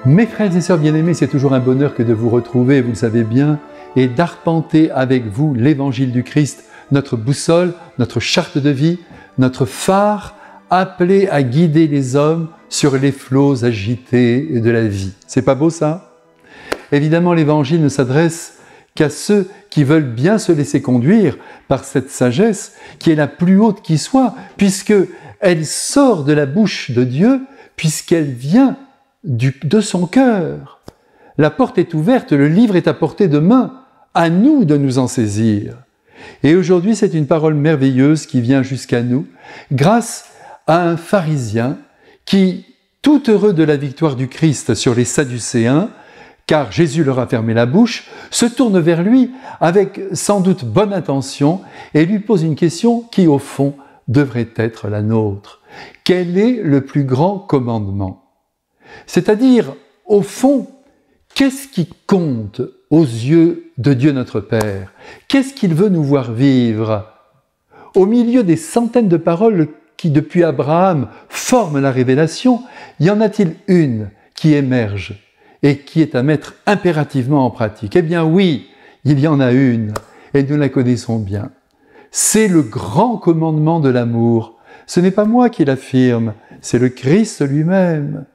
Mes frères et sœurs bien-aimés, c'est toujours un bonheur que de vous retrouver, vous le savez bien, et d'arpenter avec vous l'Évangile du Christ, notre boussole, notre charte de vie, notre phare, appelé à guider les hommes sur les flots agités de la vie. C'est pas beau ça? Évidemment, l'Évangile ne s'adresse qu'à ceux qui veulent bien se laisser conduire par cette sagesse qui est la plus haute qui soit, puisqu'elle sort de la bouche de Dieu, puisqu'elle vient de son cœur. La porte est ouverte, le livre est à portée de main, à nous de nous en saisir. Et aujourd'hui, c'est une parole merveilleuse qui vient jusqu'à nous, grâce à un pharisien qui, tout heureux de la victoire du Christ sur les Sadducéens, car Jésus leur a fermé la bouche, se tourne vers lui avec sans doute bonne intention et lui pose une question qui, au fond, devrait être la nôtre. Quel est le plus grand commandement ? C'est-à-dire, au fond, qu'est-ce qui compte aux yeux de Dieu notre Père? Qu'est-ce qu'il veut nous voir vivre? Au milieu des centaines de paroles qui, depuis Abraham, forment la révélation, y en a-t-il une qui émerge et qui est à mettre impérativement en pratique? Eh bien oui, il y en a une, et nous la connaissons bien. C'est le grand commandement de l'amour. Ce n'est pas moi qui l'affirme, c'est le Christ lui-même.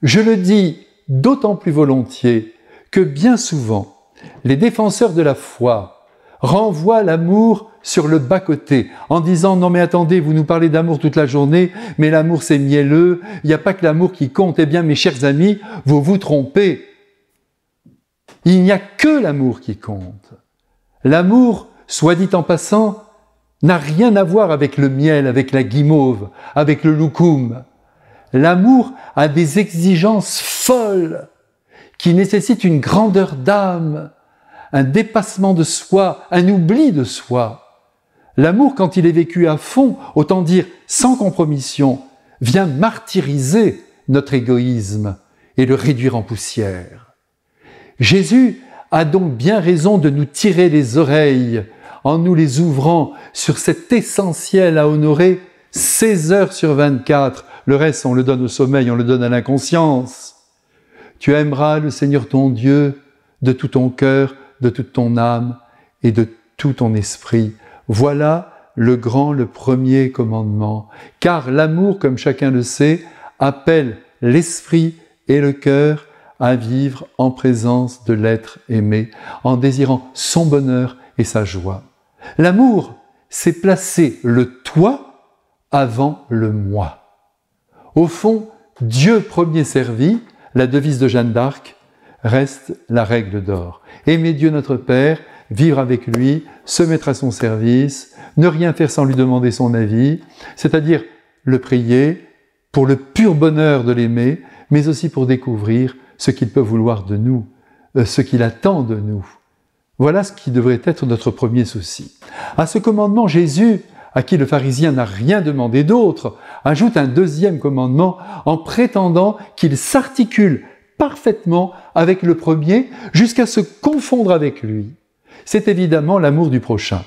Je le dis d'autant plus volontiers que bien souvent, les défenseurs de la foi renvoient l'amour sur le bas-côté en disant « Non mais attendez, vous nous parlez d'amour toute la journée, mais l'amour c'est mielleux, il n'y a pas que l'amour qui compte. » Eh bien mes chers amis, vous vous trompez. Il n'y a que l'amour qui compte. L'amour, soit dit en passant, n'a rien à voir avec le miel, avec la guimauve, avec le loukoum. L'amour a des exigences folles qui nécessitent une grandeur d'âme, un dépassement de soi, un oubli de soi. L'amour, quand il est vécu à fond, autant dire sans compromission, vient martyriser notre égoïsme et le réduire en poussière. Jésus a donc bien raison de nous tirer les oreilles en nous les ouvrant sur cet essentiel à honorer 16 heures sur 24. Le reste, on le donne au sommeil, on le donne à l'inconscience. Tu aimeras le Seigneur ton Dieu de tout ton cœur, de toute ton âme et de tout ton esprit. Voilà le premier commandement. Car l'amour, comme chacun le sait, appelle l'esprit et le cœur à vivre en présence de l'être aimé, en désirant son bonheur et sa joie. L'amour, c'est placer le toi avant le moi. Au fond, Dieu premier servi, la devise de Jeanne d'Arc, reste la règle d'or. Aimer Dieu notre Père, vivre avec lui, se mettre à son service, ne rien faire sans lui demander son avis, c'est-à-dire le prier pour le pur bonheur de l'aimer, mais aussi pour découvrir ce qu'il peut vouloir de nous, ce qu'il attend de nous. Voilà ce qui devrait être notre premier souci. À ce commandement, Jésus, à qui le pharisien n'a rien demandé d'autre, ajoute un deuxième commandement en prétendant qu'il s'articule parfaitement avec le premier jusqu'à se confondre avec lui. C'est évidemment l'amour du prochain.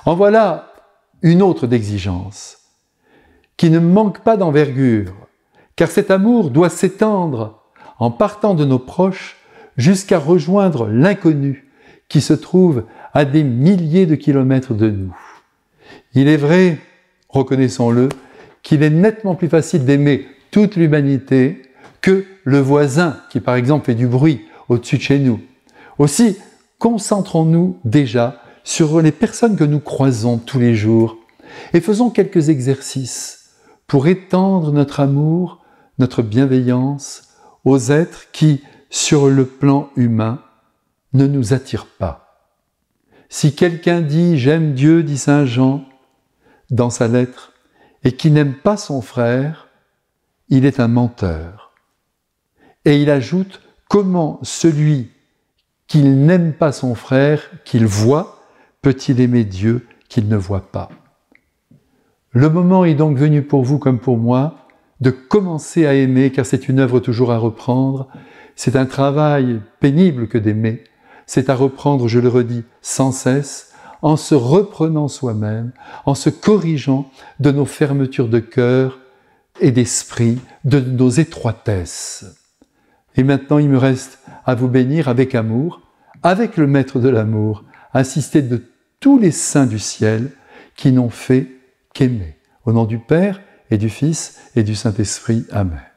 En voilà une autre d'exigence, qui ne manque pas d'envergure, car cet amour doit s'étendre en partant de nos proches jusqu'à rejoindre l'inconnu qui se trouve à des milliers de kilomètres de nous. Il est vrai, reconnaissons-le, qu'il est nettement plus facile d'aimer toute l'humanité que le voisin qui, par exemple, fait du bruit au-dessus de chez nous. Aussi, concentrons-nous déjà sur les personnes que nous croisons tous les jours et faisons quelques exercices pour étendre notre amour, notre bienveillance aux êtres qui, sur le plan humain, ne nous attirent pas. Si quelqu'un dit « J'aime Dieu », dit saint Jean dans sa lettre, et qui n'aime pas son frère, il est un menteur. Et il ajoute « Comment celui qui n'aime pas son frère, qu'il voit, peut-il aimer Dieu qu'il ne voit pas ?» Le moment est donc venu pour vous comme pour moi de commencer à aimer, car c'est une œuvre toujours à reprendre. C'est un travail pénible que d'aimer. C'est à reprendre, je le redis, sans cesse, en se reprenant soi-même, en se corrigeant de nos fermetures de cœur et d'esprit, de nos étroitesses. Et maintenant, il me reste à vous bénir avec amour, avec le Maître de l'amour, assisté de tous les saints du ciel qui n'ont fait qu'aimer. Au nom du Père et du Fils et du Saint-Esprit. Amen.